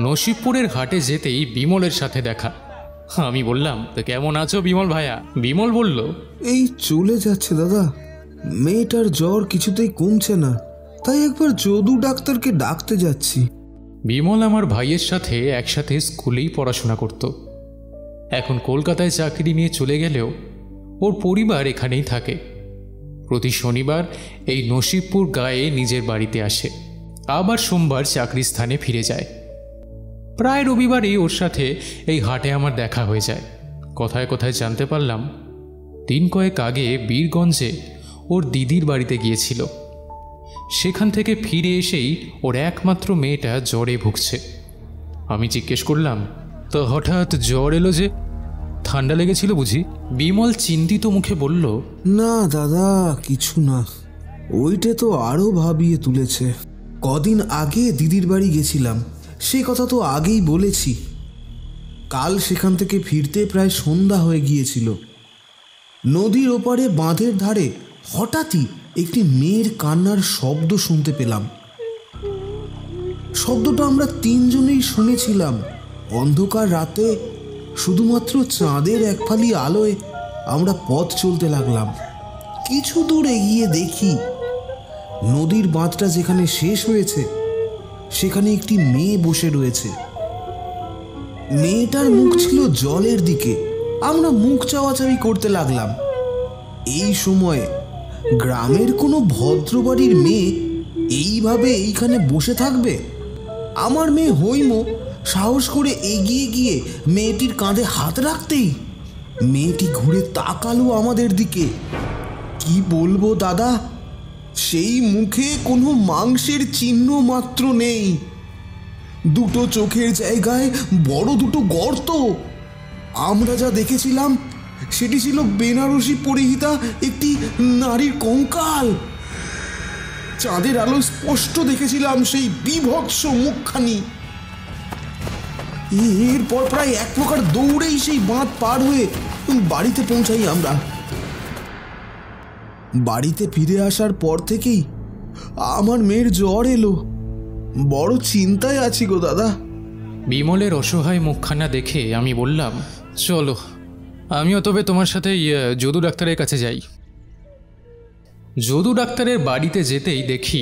নসিবপুরের ঘাটে যেতেই বিমলের সাথে দেখা। আমি বললাম, তো কেমন আছো বিমল ভাইয়া? বিমল বলল, এই চলে যাচ্ছে দাদা, মেয়েটার জ্বর কিছুতেই কমছে না, তাই একবার যদু ডাক্তারকে ডাকতে যাচ্ছি। বিমল আমার ভাইয়ের সাথে একসাথে স্কুলেই পড়াশোনা করত। এখন কলকাতায় চাকরি নিয়ে চলে গেলেও ওর পরিবার এখানেই থাকে। প্রতি শনিবার এই নসিবপুর গায়ে নিজের বাড়িতে আসে, আবার সোমবার চাকরির স্থানে ফিরে যায়। প্রায় রবিবারই ওর সাথে এই হাটে আমার দেখা হয়ে যায়। কথায় কথায় জানতে পারলাম দিন কয়েক আগে বীরগঞ্জে ওর দিদির বাড়িতে গিয়েছিল। সেখান থেকে ফিরে এসেই ওর একমাত্র মেয়েটা জ্বরে ভুগছে। আমি জিজ্ঞেস করলাম, তো হঠাৎ জ্বর এলো যে, ঠান্ডা লেগেছিল বুঝি? বিমল চিন্তিত মুখে বলল, না দাদা, কিছু না, ওইটা তো আরো ভাবিয়ে তুলেছে। কদিন আগে দিদির বাড়ি গেছিলাম, সে কথা তো আগেই বলেছি। কাল সেখান থেকে ফিরতে প্রায় সন্ধ্যা হয়ে গিয়েছিল। নদীর ওপারে বাঁধের ধারে হঠাৎই একটি মেয়ের কান্নার শব্দ শুনতে পেলাম। শব্দটা আমরা তিনজনেই শুনেছিলাম। অন্ধকার রাতে শুধুমাত্র চাঁদের এক ফালি আলোয় আমরা পথ চলতে লাগলাম। কিছু দূর এগিয়ে দেখি নদীর বাঁধটা যেখানে শেষ হয়েছে সেখানে একটি মেয়ে বসে রয়েছে। মেয়েটার মুখ ছিল জলের দিকে। আমরা মুখ চাওয়াচাওয়ি করতে লাগলাম। এই সময়ে গ্রামের কোনো ভদ্রবাড়ির মেয়ে এইভাবে এইখানে বসে থাকবে? আমার মেয়ে হৈম সাহস করে এগিয়ে গিয়ে মেয়েটির কাঁধে হাত রাখতেই মেয়েটি ঘুরে তাকালো আমাদের দিকে। কি বলবো দাদা, সেই মুখে কোনো মাংসের চিহ্ন মাত্র নেই। দুটো চোখের জায়গায় বড় দুটো গর্ত। আমরা যা দেখেছিলাম সেটি ছিল বেনারসি পরিহিতা একটি নারীর কঙ্কাল। চাঁদের আলো স্পষ্ট দেখেছিলাম সেই বিভৎস মুখখানি। এরপর প্রায় এক প্রকার দৌড়েই সেই বাঁধ পার হয়ে বাড়িতে পৌঁছাই আমরা। বাড়িতে ফিরে আসার পর থেকেই আমার মেয়ের জ্বর এলো। বড় চিন্তায় আছি গো দাদা। বিমলের অসহায় মুখখানা দেখে আমি বললাম, চলো আমিও তবে তোমার সাথে যদু ডাক্তারের কাছে যাই। যদু ডাক্তারের বাড়িতে যেতেই দেখি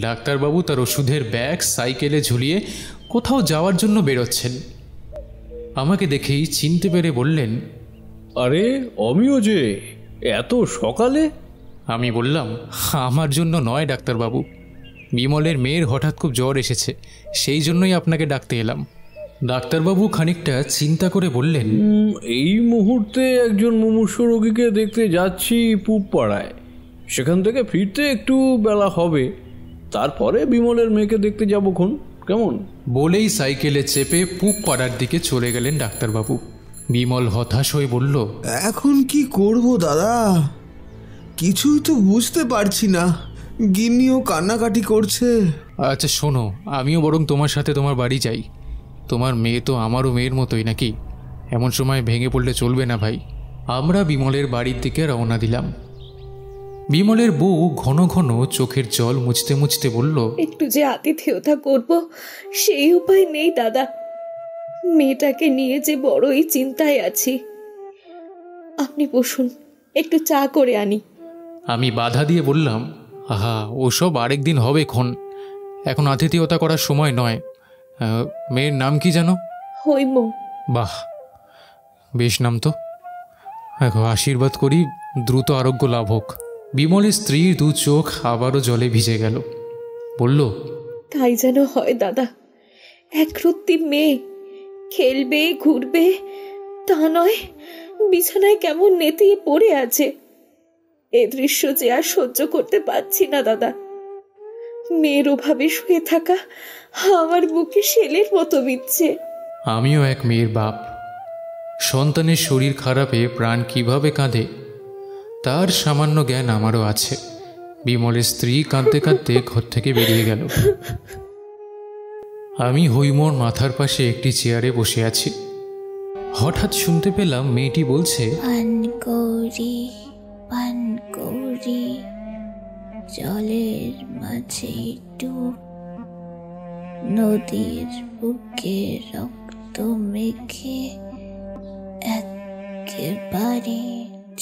ডাক্তারবাবু তার ওষুধের ব্যাগ সাইকেলে ঝুলিয়ে কোথাও যাওয়ার জন্য বেরোচ্ছেন। আমাকে দেখেই চিনতে পেরে বললেন, আরে অমিও যে এত সকালে? আমি বললাম, আমার জন্য নয় ডাক্তারবাবু, বিমলের মেয়ের হঠাৎ খুব জ্বর এসেছে, সেই জন্যই আপনাকে ডাকতে এলাম। ডাক্তারবাবু খানিকটা চিন্তা করে বললেন, এই মুহূর্তে একজন মুমূর্ষ রোগীকে দেখতে যাচ্ছি পুব পাড়ায়, সেখান থেকে ফিরতে একটু বেলা হবে, তারপরে বিমলের মেয়েকে দেখতে যাবক্ষণ, কেমন? বলেই সাইকেলে চেপে পুব পাড়ার দিকে চলে গেলেন ডাক্তারবাবু। বিমল হতাশ হয়ে বলল, এখন কি করব দাদা, কিছুই তো বুঝতে পারছি না। গিন্নিও কান্নাকাটি করছে। আচ্ছা শোনো, আমিও বরং তোমার সাথে তোমার বাড়ি যাই। তোমার মেয়ে তো আমারও মেয়ের মতোই নাকি? এমন সময় ভেঙে পড়লে চলবে না ভাই। আমরা বিমলের বাড়ির দিকে রওনা দিলাম। বিমলের বউ ঘন ঘন চোখের জল মুছতে মুছতে বলল, একটু যে আতিথেয়তা করব সেই উপায় নেই দাদা। মেয়েটাকে নিয়ে যে বড়ই চিন্তায় আছি। আপনি বসুন, একটু চা করে আনি। আমি বাধা দিয়ে বললাম, আহা ওসব আরেকদিন হবে ক্ষণ, এখন আতিথেয়তা করার সময় নয়। মেয়ের নাম কি জানো? হৈম। বাহ, বেশ নাম তো। এখন আশীর্বাদ করি দ্রুত আরোগ্য লাভ হোক। বিমলের স্ত্রীর দু চোখ আবারও জলে ভিজে গেল। বলল, তাই যেন হয় দাদা। একরত্তি মেয়ে, খেলবে ঘুরবে তা নয়, বিছানায় কেমন নেতিয়ে পড়ে আছে। এ দৃশ্য যে আর সহ্য করতে পারছি না দাদা। মেয়ের অভাবে শুয়ে থাকা আমার বুকে শেলের মতো বিচ্ছে। আমিও এক মেয়ের বাপ। সন্তানের শরীর খারাপে প্রাণ কিভাবে কাঁদে তার সামান্য জ্ঞান আমারও আছে। বিমলের স্ত্রী কাঁদতে কাঁদতে ঘর থেকে বেরিয়ে গেল। আমি হৈমর মাথার পাশে একটি চেয়ারে বসে আছি। হঠাৎ শুনতে পেলাম মেয়েটি বলছে, পানকৌড়ি জলের মাঝে একটু। নদীর বুকে রক্ত মেখে একেবারে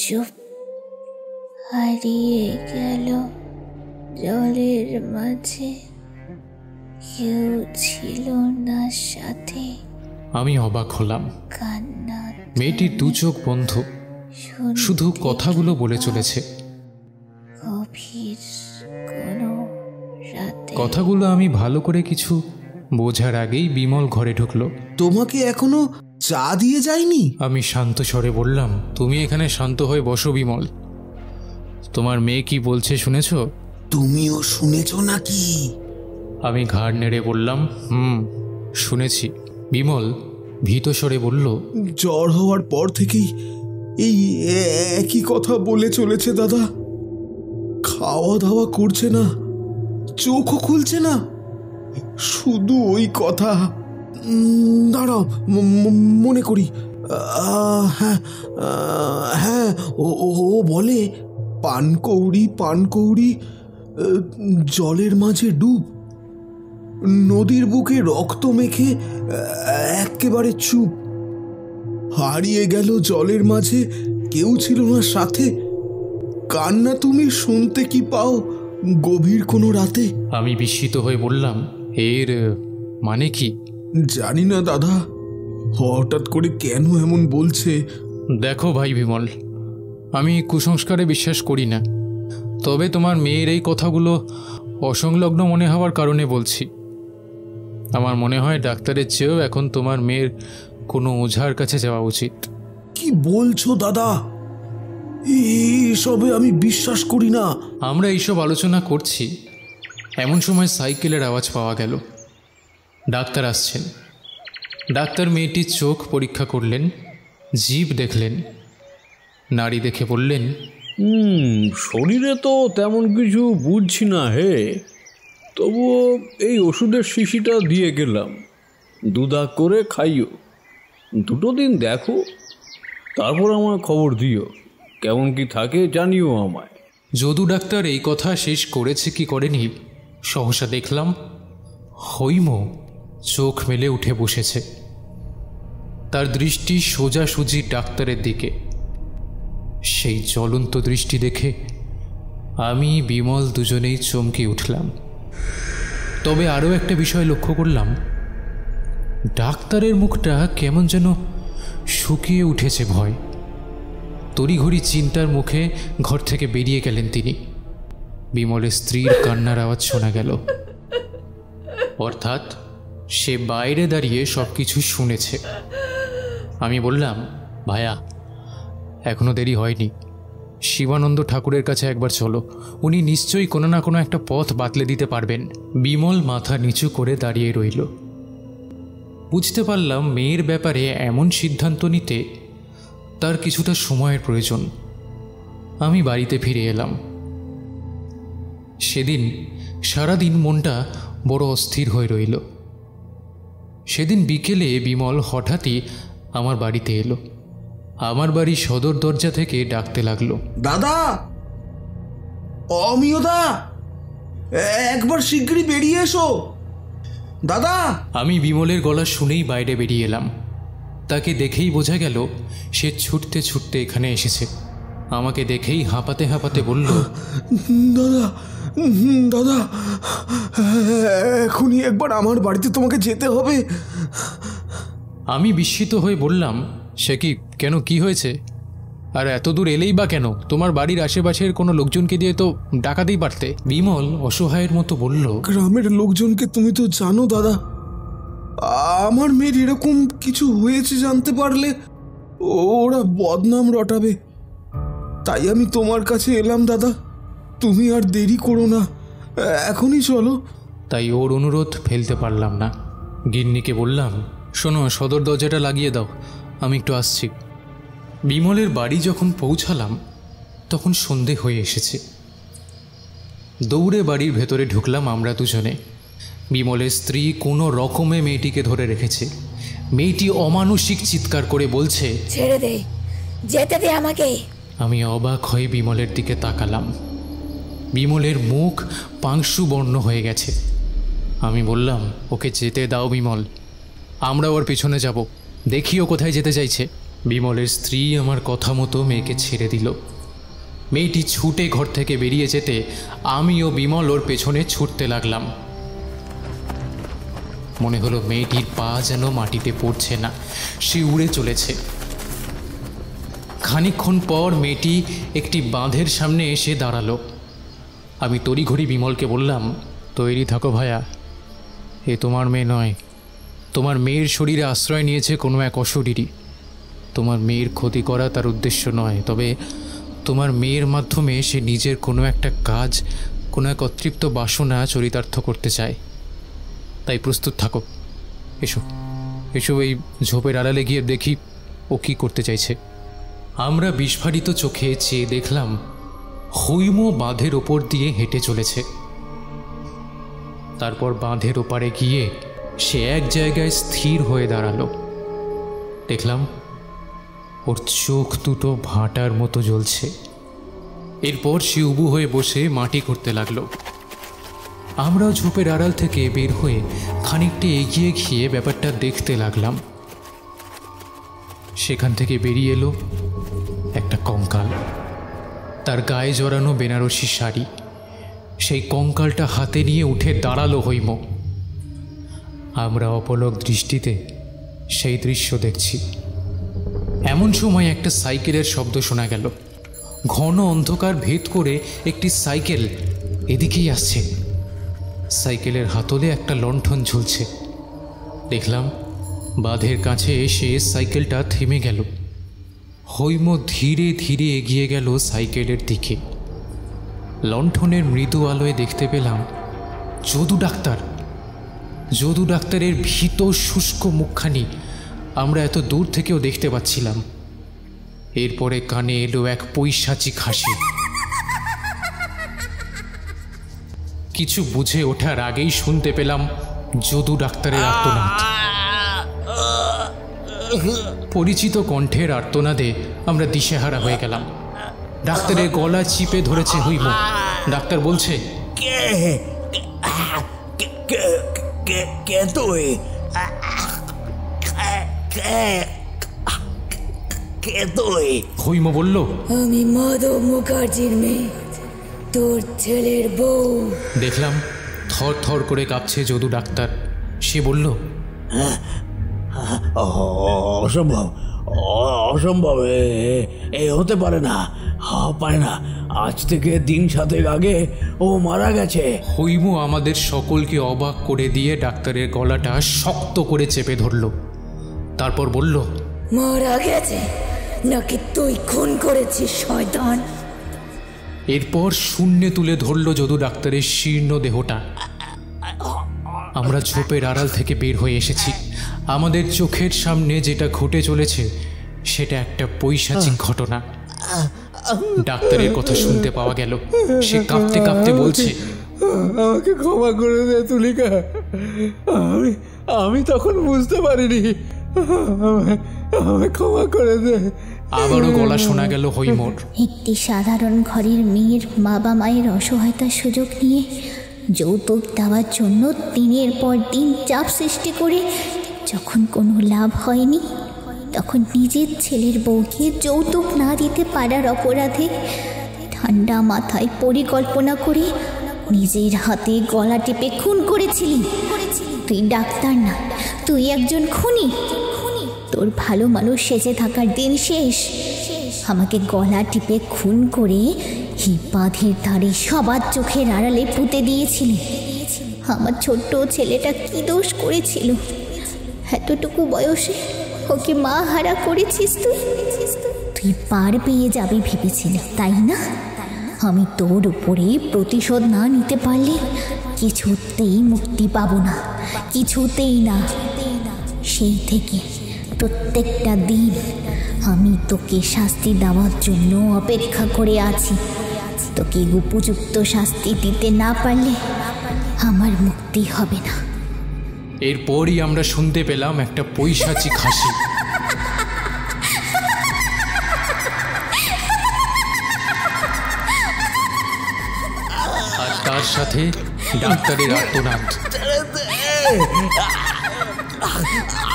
চুপ, হারিয়ে গেল জলের মাঝে, কেউ ছিল না সাথে। আমি অবাক হলাম। কান্না মেয়েটির দু চোখ বন্ধ, শুধু কথাগুলো বলে চলেছে। গভীর কোনো রাতে কথাগুলো আমি ভালো করে কিছু বোঝার আগেই বিমল ঘরে ঢুকলো। তোমাকে এখনো চা দিয়ে যায়নি? আমি শান্ত স্বরে বললাম, তুমি এখানে শান্ত হয়ে বসো বিমল। তোমার মেয়ে কি বলছে শুনেছ? তুমিও শুনেছ নাকি? আমি ঘাড় নেড়ে বললাম, শুনেছি। বিমল ভীত স্বরে বলল, জ্বর হওয়ার পর থেকেই এই একই কথা বলে চলেছে দাদা। খাওয়া দাওয়া করছে না, চোখও খুলছে না, শুধু ওই কথা। দাঁড়াও, মনে করি। হ্যাঁ হ্যাঁ, ও বলে পানকৌড়ি পানকৌড়ি, জলের মাঝে ডুব, নদীর বুকে রক্ত মেখে একেবারে চুপ, হারিয়ে গেল জলের মাঝে, কেউ ছিল না সাথে, কান্না তুমি শুনতে কি পাও গভীর কোনো রাতে? আমি বিস্মিত হয়ে বললাম, এর মানে কি? জানি না দাদা, হঠাৎ করে কেন এমন বলছে। দেখো ভাই বিমল, আমি কুসংস্কারে বিশ্বাস করি না, তবে তোমার মেয়ের এই কথাগুলো অসংলগ্ন মনে হওয়ার কারণে বলছি। আমার মনে হয় ডাক্তারের চেয়েও এখন তোমার মেয়ের কোনো ওঝার কাছে যাওয়া উচিত। কি বলছো দাদা? এইসবে আমি বিশ্বাস করি না। আমরা এইসব আলোচনা করছি, এমন সময় সাইকেলের আওয়াজ পাওয়া গেল। ডাক্তার আসছেন। ডাক্তার মেয়েটির চোখ পরীক্ষা করলেন, জিভ দেখলেন, নাড়ি দেখে বললেন, শরীরে তো তেমন কিছু বুঝছি না হে, তবুও এই ওষুধের শিশিটা দিয়ে গেলাম, দুদাগ করে খাইও, 2 দিন দেখো, তারপর আমার খবর দিও, কেমন কি থাকে জানিও আমায়। যদু ডাক্তার এই কথা শেষ করেছে কি করেনি, সহসা দেখলাম হৈম চোখ মেলে উঠে বসেছে। তার দৃষ্টি সোজাসুজি ডাক্তারের দিকে। সেই জ্বলন্ত দৃষ্টি দেখে আমি বিমল দুজনেই চমকে উঠলাম। তবে আরও একটা বিষয় লক্ষ্য করলাম, ডাক্তারের মুখটা কেমন যেন শুকিয়ে উঠেছে ভয়। তড়িঘড়ি চিন্তার মুখে ঘর থেকে বেরিয়ে গেলেন তিনি। বিমলের স্ত্রীর কান্নার আওয়াজ শোনা গেল, অর্থাৎ সে বাইরে দাঁড়িয়ে সব কিছু শুনেছে। আমি বললাম, ভায়া এখনো দেরি হয়নি, শিবানন্দ ঠাকুরের কাছে একবার চলো, উনি নিশ্চয়ই কোনো না কোনো একটা পথ বাতলে দিতে পারবেন। বিমল মাথা নিচু করে দাঁড়িয়ে রইল। বুঝতে পারলাম মেয়ের ব্যাপারে এমন সিদ্ধান্ত নিতে তার কিছুটা সময়ের প্রয়োজন। আমি বাড়িতে ফিরে এলাম। সেদিন সারাদিন মনটা বড় অস্থির হয়ে রইল। সেদিন বিকেলে বিমল হঠাৎই আমার বাড়িতে এলো। আমার বাড়ির সদর দরজা থেকে ডাকতে লাগলো, দাদা, অমিয়দা, একবার শিগগিরই বেরিয়ে এসো দাদা। আমি বিমলের গলা শুনেই বাইরে বেরিয়ে এলাম। তাকে দেখেই বোঝা গেল সে ছুটতে ছুটতে এখানে এসেছে। আমাকে দেখেই হাঁপাতে হাঁপাতে বলল, দাদা দাদা, এখনই একবার আমার বাড়িতে তোমাকে যেতে হবে। আমি বিস্মিত হয়ে বললাম, সে কি, কেন, কি হয়েছে? আর এত দূর এলেই বা কেন? তোমার বাড়ির আশেপাশের কোনো লোকজনকে দিয়ে তো ডাকাতেই পারতে। বিমল অসহায়ের মতো বলল, গ্রামের লোকজনকে তুমি তো জানো দাদা, আমার মেয়ের এরকম কিছু হয়েছে জানতে পারলে ওরা বদনাম রটাবে, তাই আমি তোমার কাছে এলাম দাদা। তুমি আর দেরি করো না, এখনই চলো। তাই ওর অনুরোধ ফেলতে পারলাম না। গিন্নিকে বললাম, শোনো, সদর দরজাটা লাগিয়ে দাও, আমি একটু আসছি। বিমলের বাড়ি যখন পৌঁছালাম তখন সন্ধে হয়ে এসেছে। দৌড়ে বাড়ির ভেতরে ঢুকলাম আমরা দুজনে। বিমলের স্ত্রী কোনো রকমে মেয়েটিকে ধরে রেখেছে। মেয়েটি অমানসিক চিৎকার করে বলছে, ছেড়ে দে, যেতে দে আমাকে। আমি অবাক হয়ে বিমলের দিকে তাকালাম। বিমলের মুখ পাংশু বর্ণ হয়ে গেছে, আমি বললাম, ওকে যেতে দাও বিমল, আমরা ওর পেছনে যাব, দেখিও কোথায় যেতে চাইছে। বিমলের স্ত্রী আমার কথা মতো মেয়েকে ছেড়ে দিল। মেয়েটি ছুটে ঘর থেকে বেরিয়ে যেতে আমি ও বিমল ওর পেছনে ছুটতে লাগলাম। মনে হলো মেয়েটির পা যেন মাটিতে পড়ছে না, সে উড়ে চলেছে। খানিকক্ষণ পর মেয়েটি একটি বাঁধের সামনে এসে দাঁড়ালো। আমি তড়িঘড়ি বিমলকে বললাম, তৈরি থাকো ভায়া, এ তোমার মেয়ে নয়। তোমার মেয়ের শরীরে আশ্রয় নিয়েছে কোনো এক অশরীরী। তোমার মেয়ের ক্ষতি করা তার উদ্দেশ্য নয়, তবে তোমার মেয়ের মাধ্যমে সে নিজের কোনো একটা কাজ, কোনো এক অতৃপ্ত বাসনা চরিতার্থ করতে চায়। তাই প্রস্তুত থাকো। এসো এসো, এই ঝোপের আড়ালে গিয়ে দেখি ও কী করতে চাইছে। আমরা বিস্ফারিত চোখে চেয়ে দেখলাম হৈম বাঁধের ওপর দিয়ে হেঁটে চলেছে। তারপর বাঁধের ওপারে গিয়ে সে এক জায়গায় স্থির হয়ে দাঁড়ালো। দেখলাম ওর চোখ দুটো ভাঁটার মতো জ্বলছে। এরপর সে উবু হয়ে বসে মাটি করতে লাগলো। আমরাও ঝোপের আড়াল থেকে বের হয়ে খানিকটা এগিয়ে গিয়ে ব্যাপারটা দেখতে লাগলাম। সেখান থেকে বেরিয়ে এলো একটা কঙ্কাল, তার গায়ে জড়ানো বেনারসি শাড়ি। সেই কঙ্কালটা হাতে নিয়ে উঠে দাঁড়ালো হৈম। আমরা অপলক দৃষ্টিতে সেই দৃশ্য দেখছি। এমন সময় একটা সাইকেলের শব্দ শোনা গেল। ঘন অন্ধকার ভেদ করে একটি সাইকেল এদিকেই আসছে। সাইকেলের হাতলে একটা লণ্ঠন ঝুলছে। দেখলাম বাঁধের কাছে এসে সাইকেলটা থেমে গেল। হৈম ধীরে ধীরে এগিয়ে গেল সাইকেলের দিকে। লণ্ঠনের মৃদু আলোয় দেখতে পেলাম যদু ডাক্তার। যদু ডাক্তারের ভীত শুষ্ক মুখখানি আমরা এত দূর থেকেও দেখতে পাচ্ছিলাম। এরপরে কানে এলো এক পৈশাচিক হাসি। কিছু বুঝে ওঠার আগেই শুনতে পেলাম যদু ডাক্তারের আর্তনাদ। পরিচিত কণ্ঠের আর্তনাদে আমরা দিশেহারা হয়ে গেলাম। ডাক্তারের গলা চিপে ধরেছে হৈম। ডাক্তার বলছে, কে তুই? কে তুই? হৈম বলল, আমি মাধব মুখার্জির মেয়ে, তোর ছেলের বউ। দেখলাম থর থর করে কাঁপছে যদু ডাক্তার। সে বলল, অসম্ভব, অসম্ভব, এ হতে পারে না, পারে না। আজ থেকে দিন 7 আগে ও মারা গেছে। হৈম আমাদের সকলকে অবাক করে দিয়ে ডাক্তারের গলাটা শক্ত করে চেপে ধরল। তারপর বলল, মারা গেছে নাকি তুই খুন করেছিস শয়তান? এরপর শূন্যে তুলে ধরল যদু ডাক্তারের শীর্ণ দেহটা। আমরা ঝোপের আড়াল থেকে বের হয়ে এসেছি। আমাদের চোখের সামনে যেটা ঘটে চলেছে সেটা একটা পৈশাচিক ঘটনা। ডাক্তারের কথা শুনতে পাওয়া গেল। সে কাঁপতে কাঁপতে বলছে, আমাকে ক্ষমা করে দে তুলিকা, আমি তখন বুঝতে পারিনি, আমাকে ক্ষমা করে দে। আবারও গলা শোনা গেল হৈমর। একটি সাধারণ ঘরের মেয়ের বাবা মায়ের অসহায়তার সুযোগ নিয়ে যৌতুক দেওয়ার জন্য দিনের পর দিন চাপ সৃষ্টি করে যখন কোনো লাভ হয়নি, তখন নিজের ছেলের বউকে যৌতুক না দিতে পারার অপরাধে ঠান্ডা মাথায় পরিকল্পনা করে নিজের হাতে গলা টিপে খুন করেছিলি। তুই ডাক্তার না, তুই একজন খুনি। তোর ভালো মানুষ সেজে থাকার দিন শেষ। আমাকে গলা টিপে খুন করে এই বাঁধের ধারে সবার চোখের আড়ালে পুঁতে দিয়েছিলি। আমার ছোট্ট ছেলেটা কি দোষ করেছিল? এতটুকু বয়সে ওকে মা হারা করেছিস তুই। তুই পার পেয়ে যাবি ভেবেছিলি, তাই না? আমি তোর উপরে প্রতিশোধ না নিতে পারলে কিছুতেই মুক্তি পাবো না, কিছুতেই না। সেই থেকে প্রত্যেকটা দিন আমি তোকে শাস্তি দেওয়ার জন্য অপেক্ষা করে আছি। তোকে উপযুক্ত শাস্তি দিতে না পারলে আমার মুক্তি হবে না। এরপরই আমরা শুনতে পেলাম একটা পৈশাচিক হাসি। আর তার সাথে ডাক্তারের আর্তনাদ।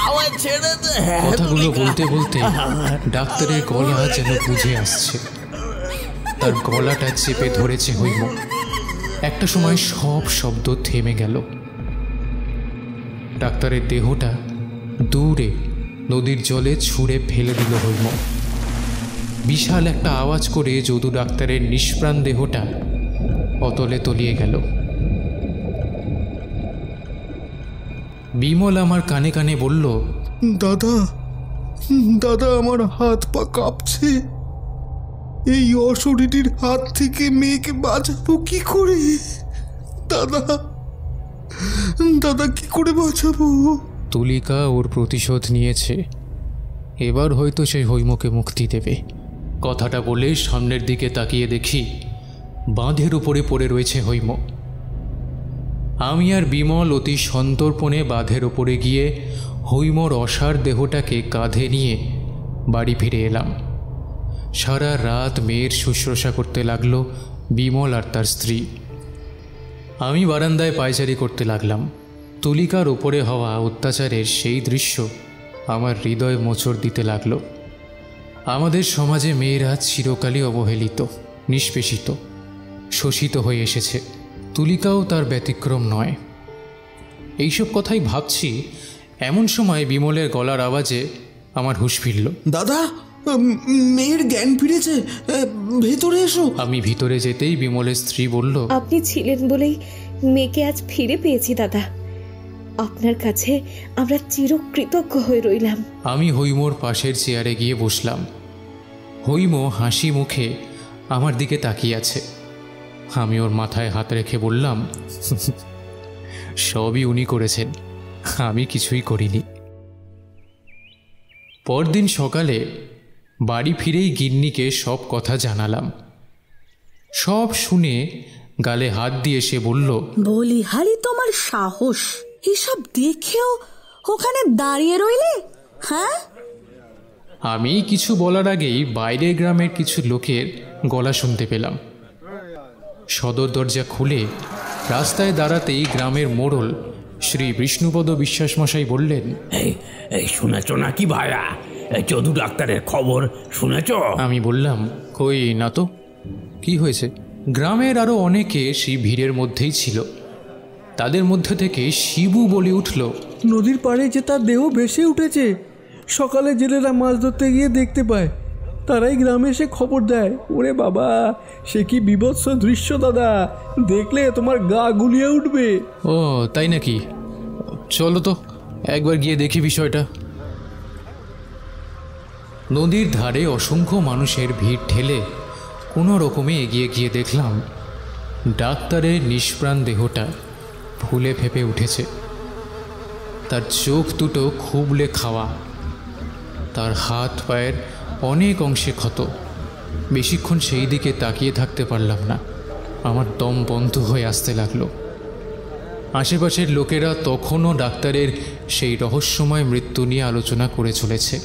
আমায় ছেড়ে দে। কথাগুলো বলতে বলতে ডাক্তারের গলা যেন বুঝে আসছে। তার গলাটা চেপে ধরেছে হৈম। একটা সময় সব শব্দ থেমে গেল। ডাক্তারের দেহটা দূরে নদীর জলে ছুঁড়ে ফেলে দিল হৈম। বিশাল একটা আওয়াজ করে যদু ডাক্তারের নিষ্প্রাণ দেহটা অতলে তলিয়ে গেল। বিমল আমার কানে কানে বলল, দাদা, দাদা, আমার হাত পা কাঁপছে। এই অশরীরীর হাত থেকে মেয়েকে বাঁচাবো কি করে? দাদা, দাদা, কি করে বাঁচাবো? তুলিকা ওর প্রতিশোধ নিয়েছে, এবার হয়তো সেই হৈমকে মুক্তি দেবে। কথাটা বলে সামনের দিকে তাকিয়ে দেখি বাঁধের উপরে পড়ে রয়েছে হৈম। আমি আর বিমল অতি সন্তর্পণে বাঁধের ওপরে গিয়ে হৈমর অসার দেহটাকে কাঁধে নিয়ে বাড়ি ফিরে এলাম। সারা রাত মেয়ের শুশ্রূষা করতে লাগলো বিমল আর তার স্ত্রী। আমি বারান্দায় পায়চারি করতে লাগলাম। তুলিকার ওপরে হওয়া অত্যাচারের সেই দৃশ্য আমার হৃদয় মোচড় দিতে লাগলো। আমাদের সমাজে মেয়েরা চিরকালই অবহেলিত, নিষ্পেষিত, শোষিত হয়ে এসেছে। তুলিকাও তার ব্যতিক্রম নয়। এইসব কথাই ভাবছি, এমন সময় বিমলের গলার আওয়াজে আমার হুঁশ ফিরল। দাদা, মেয়ের জ্ঞান ফিরেছে, ভেতরে এসো। আমি ভিতরে যেতেই বিমলের স্ত্রী বলল, আপনি ছিলেন বলেই মেয়েকে আজ ফিরে পেয়েছি দাদা। আপনার কাছে আমরা চিরকৃতজ্ঞ হয়ে রইলাম। আমি হৈমর পাশের চেয়ারে গিয়ে বসলাম। হৈম হাসি মুখে আমার দিকে তাকিয়ে আছে। আমি ওর মাথায় হাত রেখে বললাম, সবই উনি করেছেন, আমি কিছুই করিনি। পরদিন সকালে বাড়ি ফিরেই গিন্নিকে সব কথা জানালাম। সব শুনে গালে হাত দিয়ে সে বলল, বলিহারি তোমার সাহস, এসব দেখেও ওখানে দাঁড়িয়ে রইলে? হ্যাঁ? আমি কিছু বলার আগেই বাইরের গ্রামের কিছু লোকের গলা শুনতে পেলাম। সদর দরজা খুলে রাস্তায় দাঁড়াতেই গ্রামের মোড়ল শ্রী বিষ্ণুপদ বিশ্বাস মশাই বললেন, এই শুনেছ নাকি ভাইয়া, যদু ডাক্তারের খবর শুনেছ? আমি বললাম, কই না তো, কি হয়েছে? গ্রামের আরও অনেকে সেই ভিড়ের মধ্যেই ছিল। তাদের মধ্যে থেকে শিবু বলে উঠল, নদীর পাড়ে যে তার দেহ ভেসে উঠেছে। সকালে জেলেরা মাছ ধরতে গিয়ে দেখতে পায়, তারাই গ্রামে এসে খবর দেয়। ওরে বাবা, সে কি বিভৎস দৃশ্য দাদা, দেখলে তোমার গা গুলিয়ে উঠবে। ও তাই নাকি? চলো তো একবার গিয়ে দেখি বিষয়টা। নদীর ধারে অসংখ্য মানুষের ভিড় ঠেলে কোনো রকমে এগিয়ে গিয়ে দেখলাম ডাক্তারের নিষ্প্রাণ দেহটা ফুলে ফেপে উঠেছে। তার চোখ দুটো খুবলে খাওয়া, তার হাত পায়ের অনেক অংশে ক্ষত। বেশিক্ষণ সেই দিকে তাকিয়ে থাকতে পারলাম না, আমার দম বন্ধ হয়ে আসতে লাগলো। আশেপাশের লোকেরা তখনও ডাক্তারের সেই রহস্যময় মৃত্যু নিয়ে আলোচনা করে চলেছে।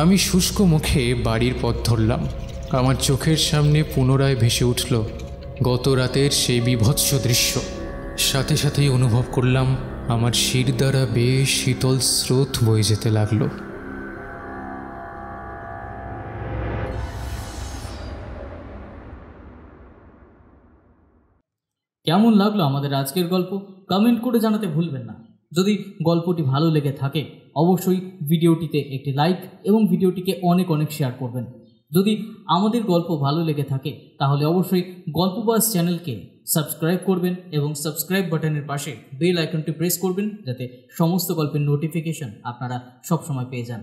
আমি শুষ্ক মুখে বাড়ির পথ ধরলাম। আমার চোখের সামনে পুনরায় ভেসে উঠল গত রাতের সেই বিভৎস দৃশ্য। সাথে সাথেই অনুভব করলাম আমার শির দ্বারা বেশ শীতল স্রোত বয়ে যেতে লাগলো। কেমন লাগলো আমাদের আজকের গল্প কমেন্ট করে জানাতে ভুলবেন না। যদি গল্পটি ভালো লেগে থাকে অবশ্যই ভিডিওটিতে একটি লাইক এবং ভিডিওটিকে অনেক অনেক শেয়ার করবেন। যদি আমাদের গল্প ভালো লেগে থাকে তাহলে অবশ্যই গল্পবাস চ্যানেলকে সাবস্ক্রাইব করবেন এবং সাবস্ক্রাইব বাটনের পাশে বেল আইকনটি প্রেস করবেন, যাতে সমস্ত গল্পের নোটিফিকেশন আপনারা সবসময় পেয়ে যান।